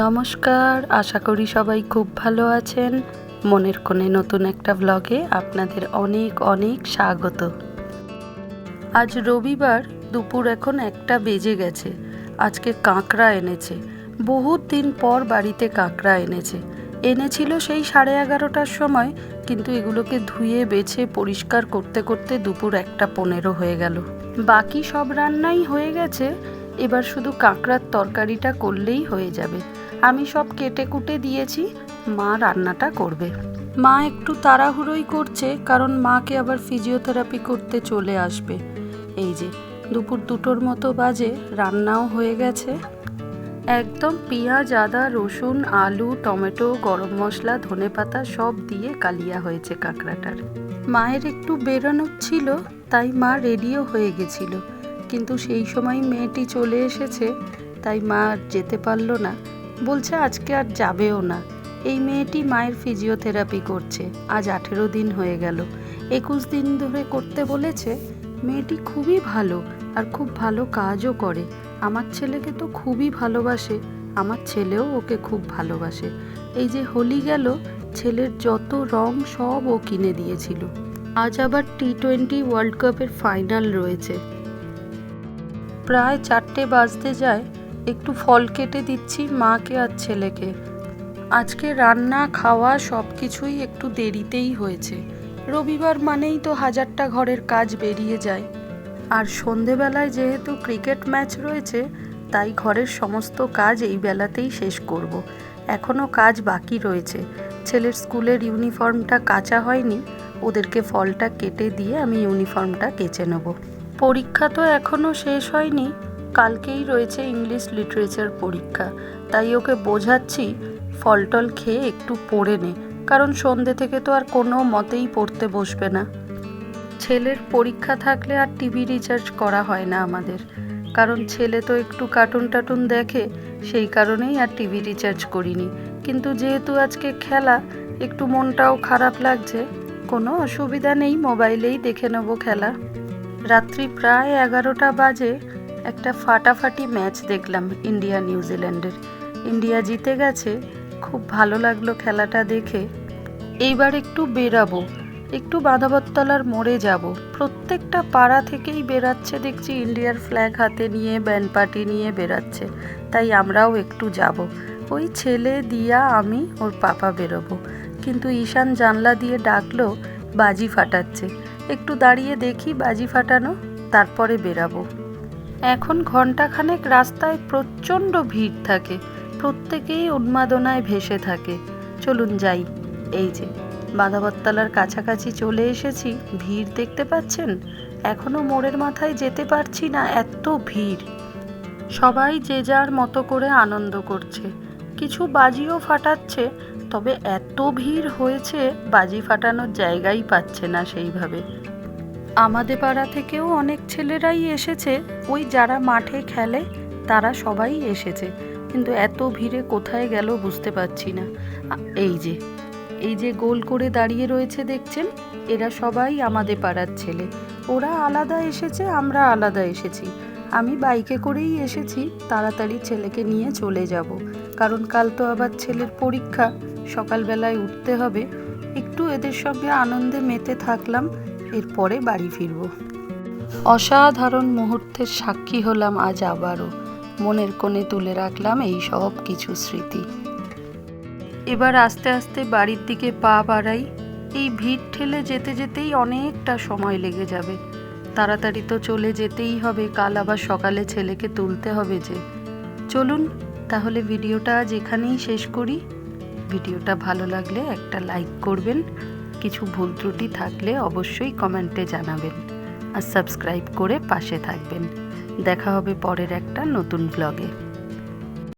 নমস্কার, আশা করি সবাই খুব ভালো আছেন। মনের কোণে নতুন একটা ব্লগে আপনাদের অনেক অনেক স্বাগত। আজ রবিবার, দুপুর এখন 1টা বেজে গেছে। আজকে কাঁকড়া এনেছে। বহুত দিন পর বাড়িতে কাঁকড়া এনেছিল সেই 11:30টার সময়, কিন্তু এগুলোকে ধুয়ে বেছে পরিষ্কার করতে করতে দুপুর 1:15 হয়ে গেল। বাকি সব রান্নাই হয়ে গেছে, এবার শুধু কাঁকড়ার তরকারিটা করলেই হয়ে যাবে। আমি সব কেটে কুটে দিয়েছি, মা রান্নাটা করবে। মা একটু তাড়াহুড়োই করছে, কারণ মাকে আবার ফিজিওথেরাপি করতে চলে আসবে। এই যে দুপুর 2টোর মতো বাজে, রান্নাও হয়ে গেছে। একদম পেঁয়াজ, আদা, রসুন, আলু, টমেটো, গরম মশলা, ধনেপাতা সব দিয়ে কালিয়া হয়েছে কাঁকড়াটার। মায়ের একটু বেরোনো ছিল, তাই মা রেডিও হয়ে গেছিল, কিন্তু সেই সময় মেয়েটি চলে এসেছে, তাই মা আর যেতে পারলো না। বলছে আজকে আর যাবেও না। এই মেয়েটি মায়ের ফিজিওথেরাপি করছে, আজ 18 দিন হয়ে গেল। 21 দিন ধরে করতে বলেছে। মেয়েটি খুবই ভালো আর খুব ভালো কাজও করে। আমার ছেলেকে তো খুবই ভালোবাসে, আমার ছেলেও ওকে খুব ভালোবাসে। এই যে হোলি গেল, ছেলের যত রং সব ও কিনে দিয়েছিল। আজ আবার T20 ওয়ার্ল্ড কাপের ফাইনাল রয়েছে। প্রায় 4টে বাজতে যায়, একটু ফল কেটে দিচ্ছি মাকে আর ছেলেকে। আজকে রান্না খাওয়া সব কিছুই একটু দেরিতেই হয়েছে। রবিবার মানেই তো 1000টা ঘরের কাজ বেরিয়ে যায়। আর সন্ধেবেলায় যেহেতু ক্রিকেট ম্যাচ রয়েছে, তাই ঘরের সমস্ত কাজ এই বেলাতেই শেষ করব। এখনও কাজ বাকি রয়েছে। ছেলের স্কুলের ইউনিফর্মটা কাচা হয়নি, ওদেরকে ফলটা কেটে দিয়ে আমি ইউনিফর্মটা কেচে নেব। পরীক্ষা তো এখনও শেষ হয়নি, কালকেই রয়েছে ইংলিশ লিটারেচার পরীক্ষা। তাই ওকে বোঝাচ্ছি ফল টল খেয়ে একটু পড়ে নে, কারণ সন্ধ্যে থেকে তো আর কোনো মতেই পড়তে বসবে না। ছেলের পরীক্ষা থাকলে আর টিভি রিচার্জ করা হয় না আমাদের, কারণ ছেলে তো একটু কার্টুন টাটুন দেখে, সেই কারণেই আর টিভি রিচার্জ করিনি। কিন্তু যেহেতু আজকে খেলা, একটু মনটাও খারাপ লাগছে। কোনো অসুবিধা নেই, মোবাইলেই দেখে নেব খেলা। রাত্রি প্রায় 11টা বাজে, একটা ফাটাফাটি ম্যাচ দেখলাম ইন্ডিয়া নিউজিল্যান্ডের। ইন্ডিয়া জিতে গেছে, খুব ভালো লাগলো খেলাটা দেখে। এইবার একটু বেরাবো, একটু বাঁধাবরতলার মোড়ে যাব। প্রত্যেকটা পাড়া থেকেই বেরাচ্ছে দেখছি, ইন্ডিয়ার ফ্ল্যাগ হাতে নিয়ে ব্যান্ড পার্টি নিয়ে বেরাচ্ছে। তাই আমরাও একটু যাব। ওই ছেলে, দিয়া, আমি, ওর পাপা বেরোবো। কিন্তু ঈশান জানলা দিয়ে ডাকলো বাজি ফাটাচ্ছে। একটু দাঁড়িয়ে দেখি বাজি ফাটানো, তারপরে বেরাবো। এখন ঘন্টাখানেক রাস্তায় প্রচণ্ড ভিড় থাকে, প্রত্যেকেই উন্মাদনায় ভেসে থাকে। চলুন যাই। এই যে বাঁধাবরতলার কাছাকাছি চলে এসেছি। ভিড় দেখতে পাচ্ছেন? এখনো মোড়ের মাথায় যেতে পারছি না, এত ভিড়। সবাই যে যার মতো করে আনন্দ করছে, কিছু বাজিও ফাটাচ্ছে, তবে এত ভিড় হয়েছে বাজি ফাটানোর জায়গাই পাচ্ছে না সেইভাবে। আমাদের পাড়া থেকেও অনেক ছেলেরাই এসেছে, ওই যারা মাঠে খেলে তারা সবাই এসেছে, কিন্তু এত ভিড়ে কোথায় গেল বুঝতে পারছি না। এই যে গোল করে দাঁড়িয়ে রয়েছে দেখছেন, এরা সবাই আমাদের পাড়ার ছেলে। ওরা আলাদা এসেছে, আমরা আলাদা এসেছি। আমি বাইকে করেই এসেছি, তাড়াতাড়ি ছেলেকে নিয়ে চলে যাব, কারণ কাল তো আবার ছেলের পরীক্ষা, সকালবেলায় উঠতে হবে। একটু এদের সঙ্গে আনন্দে মেতে থাকলাম, এরপরে বাড়ি ফিরব। অসাধারণ মুহূর্তের সাক্ষী হলাম আজ আবারও। মনের কোণে তুলে রাখলাম এই সব কিছু স্মৃতি। এবার আস্তে আস্তে বাড়ির দিকে পা বাড়াই। এই ভিড় ঠেলে যেতে যেতেই অনেকটা সময় লেগে যাবে। তাড়াতাড়ি তো চলে যেতেই হবে, কাল আবার সকালে ছেলেকে তুলতে হবে যে। চলুন তাহলে ভিডিওটা আজ এখানেই শেষ করি। ভিডিওটা ভালো লাগলে একটা লাইক করবেন, কিছু ভুল ত্রুটি থাকলে অবশ্যই কমেন্টে জানাবেন, আর সাবস্ক্রাইব করে পাশে থাকবেন। দেখা হবে পরের একটা নতুন ব্লগে।